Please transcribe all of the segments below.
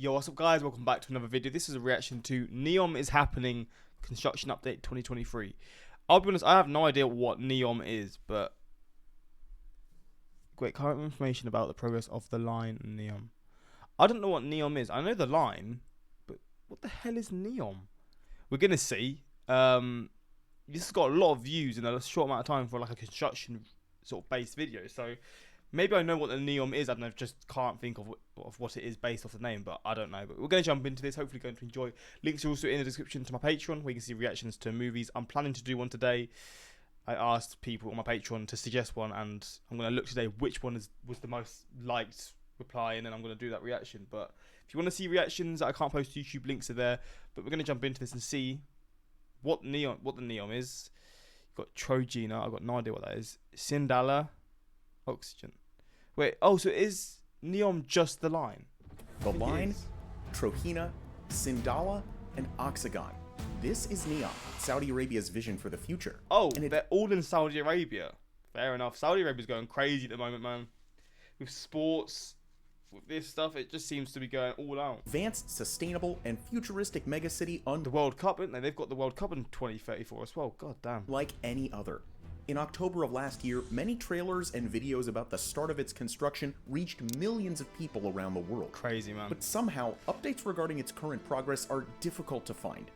Yo, what's up guys? Welcome back to another video. This is a reaction to NEOM is happening construction update 2023. I'll be honest, I have no idea what NEOM is, but wait, current information about the progress of the line NEOM. I don't know what NEOM is. I know the line, but what the hell is NEOM? We're gonna see. This has got a lot of views in a short amount of time for like a construction sort of based video. So maybe I know what the NEOM is. I don't know, just can't think of what it is based off the name, but I don't know. But we're going to jump into this. Hopefully going to enjoy. Links are also in the description to my Patreon, where you can see reactions to movies. I'm planning to do one today. I asked people on my Patreon to suggest one, and I'm going to look today which one was the most liked reply, and then I'm going to do that reaction. But if you want to see reactions that I can't post to YouTube, links are there. But we're going to jump into this and see what the NEOM is. You've got Trojena. I've got no idea what that is. Sindala. Oxygen. Wait, oh, so is NEOM just the line? The line, Trojena, Sindala, and Oxygen. This is NEOM, Saudi Arabia's vision for the future. Oh, and they're all in Saudi Arabia. Fair enough. Saudi Arabia's going crazy at the moment, man. With sports, with this stuff, it just seems to be going all out. Advanced, sustainable, and futuristic megacity the World Cup, isn't they? They've got the World Cup in 2034 as well. God damn. Like any other. In October of last year, many trailers and videos about the start of its construction reached millions of people around the world. Crazy, man. But somehow, updates regarding its current progress are difficult to find.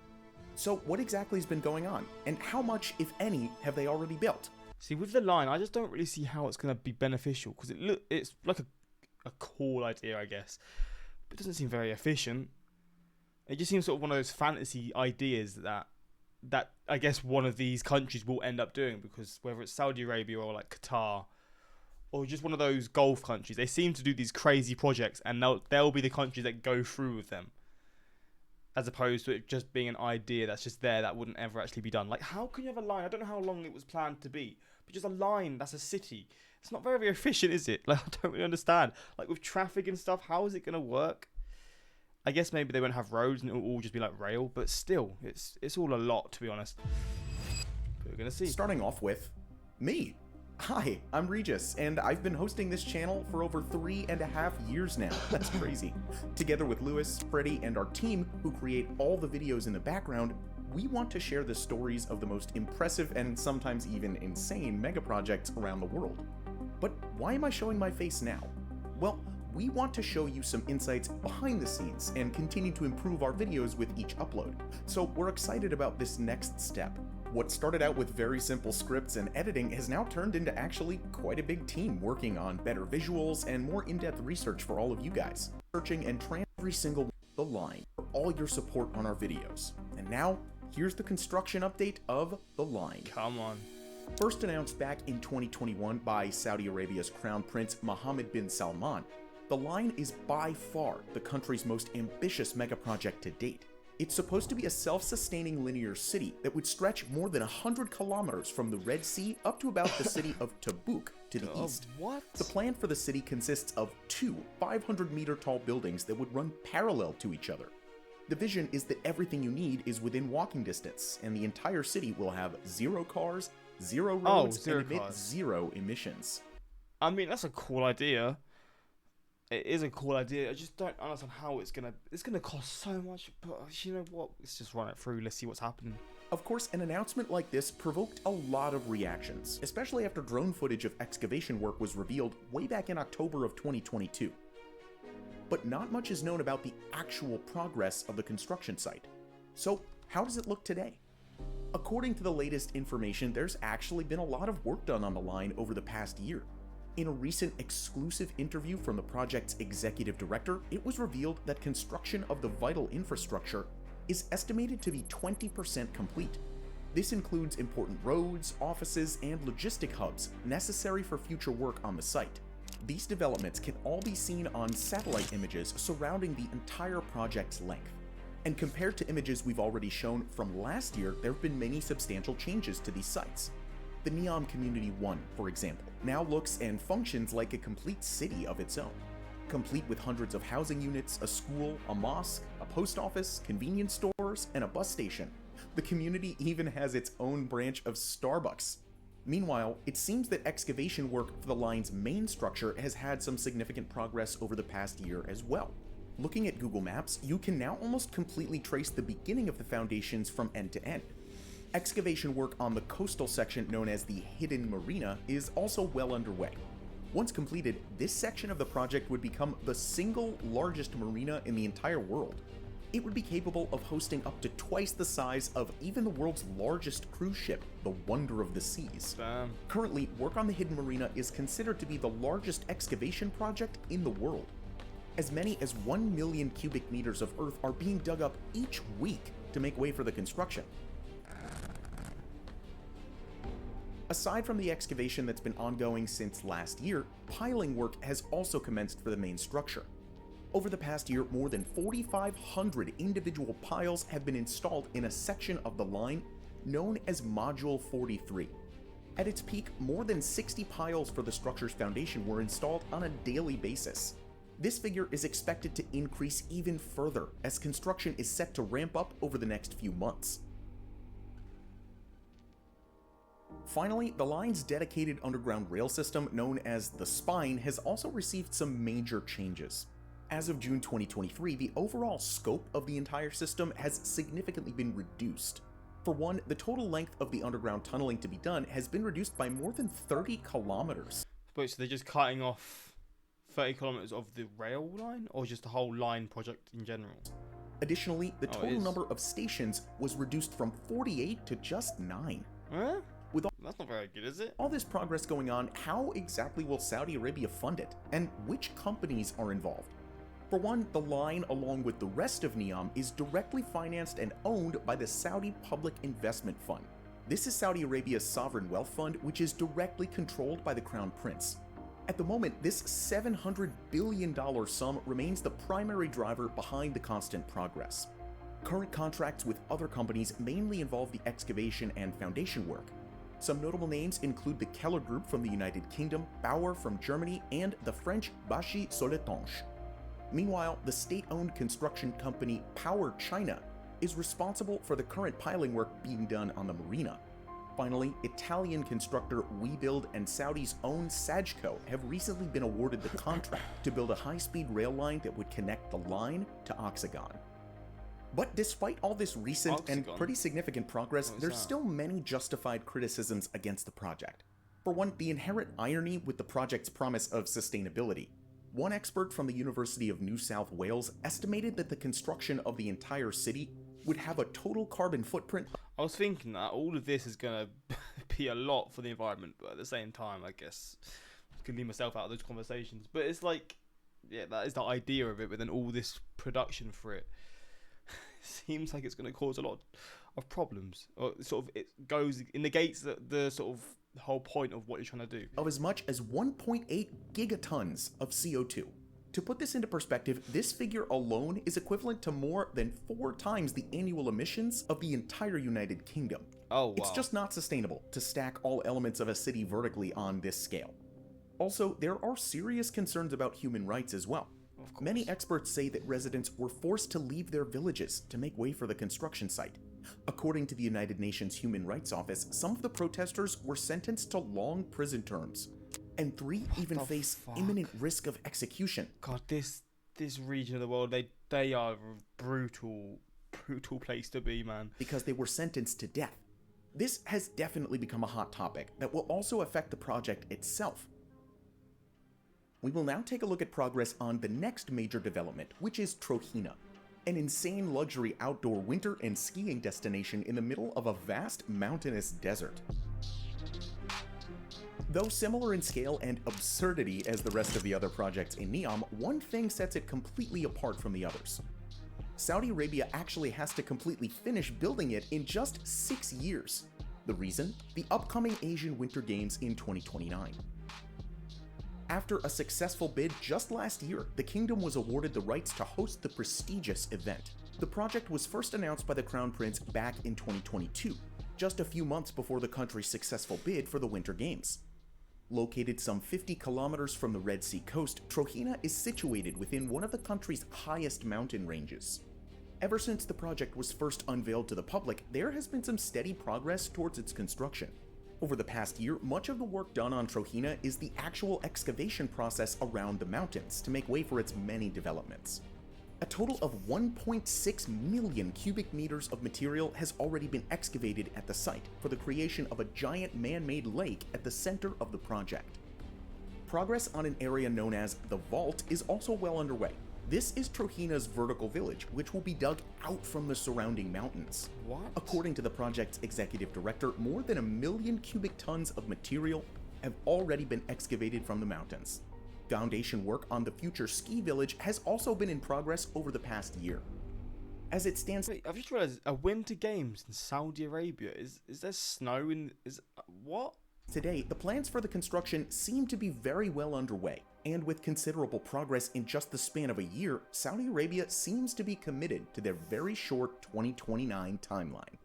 So what exactly has been going on? And how much, if any, have they already built? See, with the line, I just don't really see how it's going to be beneficial, because it's like a cool idea, I guess. But it doesn't seem very efficient. It just seems sort of one of those fantasy ideas that I guess one of these countries will end up doing, because whether it's Saudi Arabia or like Qatar or just one of those Gulf countries, they seem to do these crazy projects, and they'll be the countries that go through with them, as opposed to it just being an idea that's just there that wouldn't ever actually be done. Like, how can you have a line? I don't know how long it was planned to be, but just a line that's a city. It's not very, very efficient, is it? Like, I don't really understand. Like, with traffic and stuff, how is it going to work? I guess maybe they won't have roads and it will all just be like rail, but still, it's all a lot, to be honest. But we're gonna see. Starting off with me. Hi, I'm Regis, and I've been hosting this channel for over 3.5 years now. That's crazy. Together with Lewis, Freddie, and our team, who create all the videos in the background, we want to share the stories of the most impressive and sometimes even insane mega projects around the world. But why am I showing my face now? Well, we want to show you some insights behind the scenes and continue to improve our videos with each upload. So we're excited about this next step. What started out with very simple scripts and editing has now turned into actually quite a big team working on better visuals and more in-depth research for all of you guys. Searching and every single the line for all your support on our videos. And now, here's the construction update of the line. Come on. First announced back in 2021 by Saudi Arabia's Crown Prince Mohammed bin Salman, the line is by far the country's most ambitious mega project to date. It's supposed to be a self-sustaining linear city that would stretch more than 100 kilometers from the Red Sea up to about the city of Tabuk to the east. What? The plan for the city consists of two 500-meter tall buildings that would run parallel to each other. The vision is that everything you need is within walking distance, and the entire city will have zero cars, zero roads, and emit zero emissions. I mean, that's a cool idea. It is a cool idea. I just don't understand how it's gonna cost so much. But you know what? Let's just run it through. Let's see what's happening. Of course, an announcement like this provoked a lot of reactions, especially after drone footage of excavation work was revealed way back in October of 2022. But not much is known about the actual progress of the construction site. So, how does it look today? According to the latest information, there's actually been a lot of work done on the line over the past year. In a recent exclusive interview from the project's executive director, it was revealed that construction of the vital infrastructure is estimated to be 20% complete. This includes important roads, offices, and logistic hubs necessary for future work on the site. These developments can all be seen on satellite images surrounding the entire project's length. And compared to images we've already shown from last year, there have been many substantial changes to these sites. The NEOM Community 1, for example, now looks and functions like a complete city of its own, complete with hundreds of housing units, a school, a mosque, a post office, convenience stores, and a bus station. The community even has its own branch of Starbucks. Meanwhile, it seems that excavation work for the line's main structure has had some significant progress over the past year as well. Looking at Google Maps, you can now almost completely trace the beginning of the foundations from end to end. Excavation work on the coastal section known as the Hidden Marina is also well underway. Once completed, this section of the project would become the single largest marina in the entire world. It would be capable of hosting up to twice the size of even the world's largest cruise ship, the Wonder of the Seas. Damn. Currently, work on the Hidden Marina is considered to be the largest excavation project in the world. As many as 1 million cubic meters of earth are being dug up each week to make way for the construction. Aside from the excavation that's been ongoing since last year, piling work has also commenced for the main structure. Over the past year, more than 4,500 individual piles have been installed in a section of the line known as Module 43. At its peak, more than 60 piles for the structure's foundation were installed on a daily basis. This figure is expected to increase even further as construction is set to ramp up over the next few months. Finally, the line's dedicated underground rail system known as the Spine has also received some major changes. As of June 2023, the overall scope of the entire system has significantly been reduced. For one, the total length of the underground tunneling to be done has been reduced by more than 30 kilometers. Wait, so they're just cutting off 30 kilometers of the rail line, or just the whole line project in general? Additionally, the total number of stations was reduced from 48 to just 9. Huh? With That's not very good, is it? all this progress going on, how exactly will Saudi Arabia fund it, and which companies are involved? For one, the line, along with the rest of NEOM, is directly financed and owned by the Saudi Public Investment Fund. This is Saudi Arabia's sovereign wealth fund, which is directly controlled by the Crown Prince. At the moment, this $700 billion sum remains the primary driver behind the constant progress. Current contracts with other companies mainly involve the excavation and foundation work. Some notable names include the Keller Group from the United Kingdom, Bauer from Germany, and the French Bachy Soletanche. Meanwhile, the state-owned construction company Power China is responsible for the current piling work being done on the marina. Finally, Italian constructor WeBuild and Saudi's own Sajco have recently been awarded the contract to build a high-speed rail line that would connect the line to Oxagon. But despite all this recent and pretty significant progress, there's still many justified criticisms against the project. For one, the inherent irony with the project's promise of sustainability. One expert from the University of New South Wales estimated that the construction of the entire city would have a total carbon footprint. I was thinking that all of this is going to be a lot for the environment, but at the same time, I guess I can leave myself out of those conversations. But it's like, yeah, that is the idea of it, but then all this production for it seems like it's going to cause a lot of problems. Or sort of it negates the sort of whole point of what you're trying to do. Of as much as 1.8 gigatons of CO2. To put this into perspective, this figure alone is equivalent to more than 4 times the annual emissions of the entire United Kingdom. Oh, wow. It's just not sustainable to stack all elements of a city vertically on this scale. Also, there are serious concerns about human rights as well. Many experts say that residents were forced to leave their villages to make way for the construction site. According to the United Nations Human Rights Office, some of the protesters were sentenced to long prison terms, and 3 even face imminent risk of execution. God, this region of the world, they are a brutal place to be, man. Because they were sentenced to death. This has definitely become a hot topic that will also affect the project itself. We will now take a look at progress on the next major development, which is Trojena, an insane luxury outdoor winter and skiing destination in the middle of a vast mountainous desert. Though similar in scale and absurdity as the rest of the other projects in NEOM, one thing sets it completely apart from the others. Saudi Arabia actually has to completely finish building it in just 6 years. The reason? The upcoming Asian Winter Games in 2029. After a successful bid just last year, the kingdom was awarded the rights to host the prestigious event. The project was first announced by the Crown Prince back in 2022, just a few months before the country's successful bid for the Winter Games. Located some 50 kilometers from the Red Sea coast, Trojena is situated within one of the country's highest mountain ranges. Ever since the project was first unveiled to the public, there has been some steady progress towards its construction. Over the past year, much of the work done on Trojena is the actual excavation process around the mountains to make way for its many developments. A total of 1.6 million cubic meters of material has already been excavated at the site for the creation of a giant man-made lake at the center of the project. Progress on an area known as the Vault is also well underway. This is Trojina's vertical village, which will be dug out from the surrounding mountains. What? According to the project's executive director, more than 1 million cubic tons of material have already been excavated from the mountains. Foundation work on the future ski village has also been in progress over the past year. As it stands, Wait, I've just realised a Winter Games in Saudi Arabia. Is there snow in? What? today, the plans for the construction seem to be very well underway, and with considerable progress in just the span of a year, Saudi Arabia seems to be committed to their very short 2029 timeline.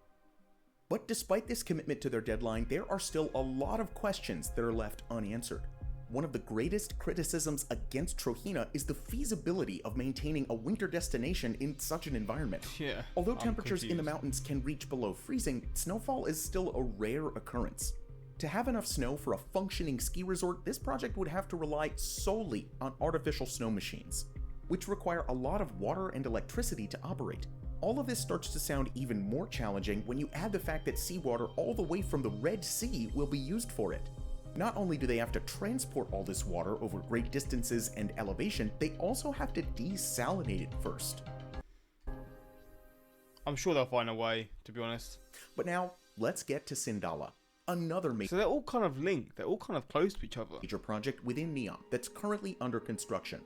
But despite this commitment to their deadline, there are still a lot of questions that are left unanswered. One of the greatest criticisms against Trojina is the feasibility of maintaining a winter destination in such an environment. Yeah. Although I'm temperatures in the confused. mountains can reach below freezing, snowfall is still a rare occurrence. To have enough snow for a functioning ski resort, this project would have to rely solely on artificial snow machines, which require a lot of water and electricity to operate. All of this starts to sound even more challenging when you add the fact that seawater all the way from the Red Sea will be used for it. Not only do they have to transport all this water over great distances and elevation, they also have to desalinate it first. I'm sure they'll find a way, to be honest. But now, let's get to Sindala, another So they're all kind of linked. They're all kind of close to each other. major project within NEOM that's currently under construction.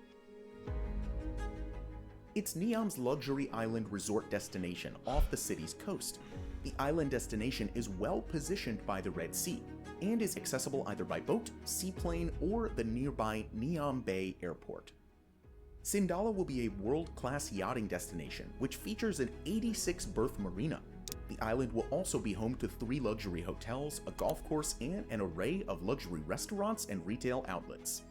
It's NEOM's luxury island resort destination off the city's coast. The island destination is well positioned by the Red Sea and is accessible either by boat, seaplane, or the nearby NEOM Bay Airport. Sindala will be a world-class yachting destination, which features an 86-berth marina. The island will also be home to 3 luxury hotels, a golf course, and an array of luxury restaurants and retail outlets.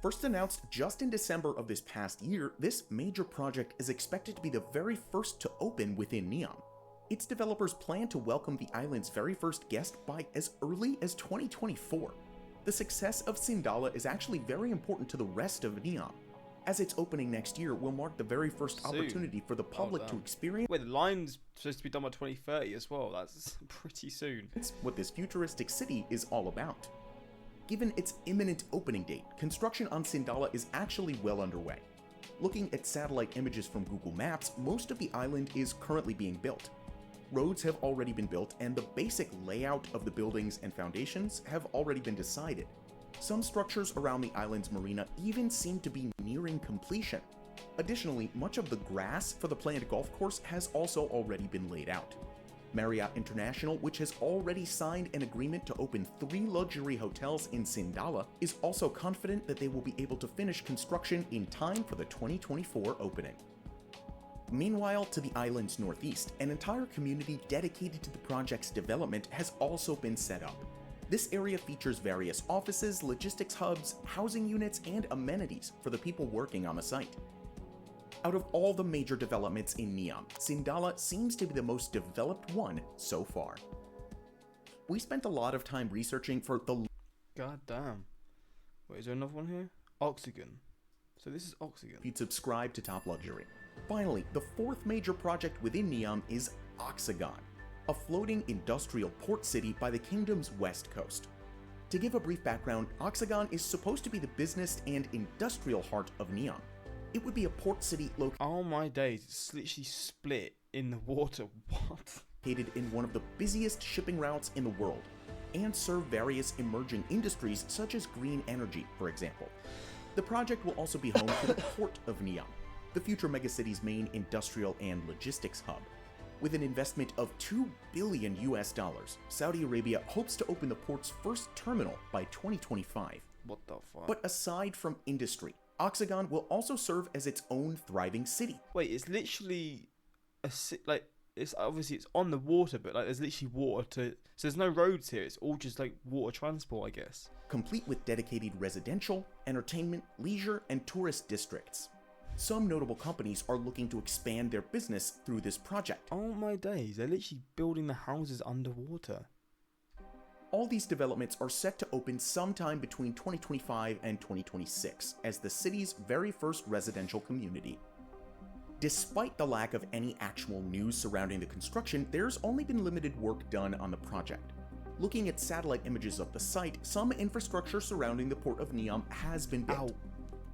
First announced just in December of this past year, this major project is expected to be the very first to open within NEOM. Its developers plan to welcome the island's very first guest by as early as 2024. The success of Sindala is actually very important to the rest of NEOM, as its opening next year will mark the very first Soon. opportunity for the public to damn. experience Wait, the line's supposed to be done by 2030 as well. That's pretty soon. what this futuristic city is all about. Given its imminent opening date, construction on Sindala is actually well underway. Looking at satellite images from Google Maps, most of the island is currently being built. Roads have already been built, and the basic layout of the buildings and foundations have already been decided. Some structures around the island's marina even seem to be nearing completion. Additionally, much of the grass for the planned golf course has also already been laid out. Marriott International, which has already signed an agreement to open 3 luxury hotels in Sindala, is also confident that they will be able to finish construction in time for the 2024 opening. Meanwhile, to the island's northeast, an entire community dedicated to the project's development has also been set up. This area features various offices, logistics hubs, housing units, and amenities for the people working on the site. Out of all the major developments in NEOM, Sindala seems to be the most developed one so far. We spent a lot of time researching for the God damn. Wait, is there another one here? Oxygen. So this is Oxygen. if you'd subscribe to Top Luxury. Finally, the 4th major project within NEOM is Oxagon, a floating industrial port city by the kingdom's west coast. To give a brief background, Oxagon is supposed to be the business and industrial heart of NEOM. It would be a port city Oh my days, it's literally split in the water. What? located in one of the busiest shipping routes in the world, and serve various emerging industries such as green energy, for example. The project will also be home to the port of NEOM, the future megacity's main industrial and logistics hub. With an investment of $2 billion, Saudi Arabia hopes to open the port's first terminal by 2025. What the fuck? But aside from industry, Oxagon will also serve as its own thriving city. Wait, it's literally like it's obviously it's on the water, but like there's literally water to. So there's no roads here. It's all just like water transport, I guess. Complete with dedicated residential, entertainment, leisure, and tourist districts. Some notable companies are looking to expand their business through this project. Oh my days, they're literally building the houses underwater. All these developments are set to open sometime between 2025 and 2026 as the city's very first residential community. Despite the lack of any actual news surrounding the construction, there's only been limited work done on the project. Looking at satellite images of the site, some infrastructure surrounding the port of NEOM has been built.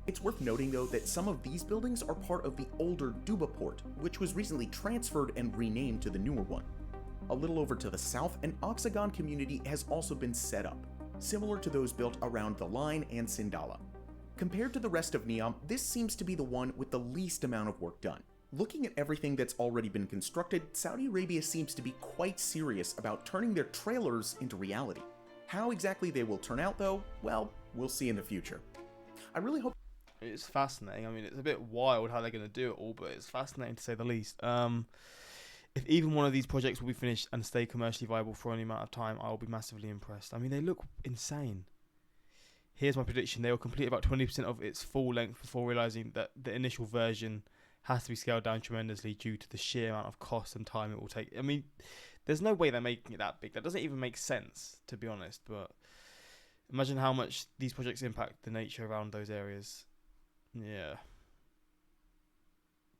It's worth noting though that some of these buildings are part of the older Duba port, which was recently transferred and renamed to the newer one. A little over to the south, an Oxagon community has also been set up, similar to those built around the line and Sindala. Compared to the rest of NEOM, this seems to be the one with the least amount of work done. Looking at everything that's already been constructed, Saudi Arabia seems to be quite serious about turning their trailers into reality. How exactly they will turn out though, well, we'll see in the future. I really hope It's fascinating. I mean, it's a bit wild how they're going to do it all, but it's fascinating to say the least. If even one of these projects will be finished and stay commercially viable for any amount of time, I will be massively impressed. I mean, they look insane. Here's my prediction. They will complete about 20% of its full length before realizing that the initial version has to be scaled down tremendously due to the sheer amount of cost and time it will take. I mean, there's no way they're making it that big. That doesn't even make sense, to be honest. But imagine how much these projects impact the nature around those areas. Yeah.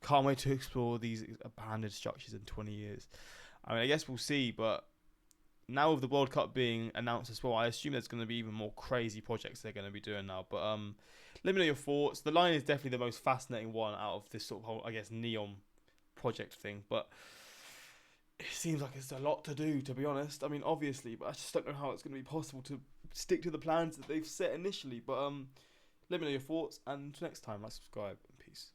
Can't wait to explore these abandoned structures in 20 years. I mean, I guess we'll see, but now with the World Cup being announced as well, I assume there's going to be even more crazy projects they're going to be doing now. But let me know your thoughts. The line is definitely the most fascinating one out of this sort of whole, I guess, NEOM project thing. But it seems like it's a lot to do, to be honest. I mean, obviously, but I just don't know how it's going to be possible to stick to the plans that they've set initially. But let me know your thoughts, and next time, like, subscribe.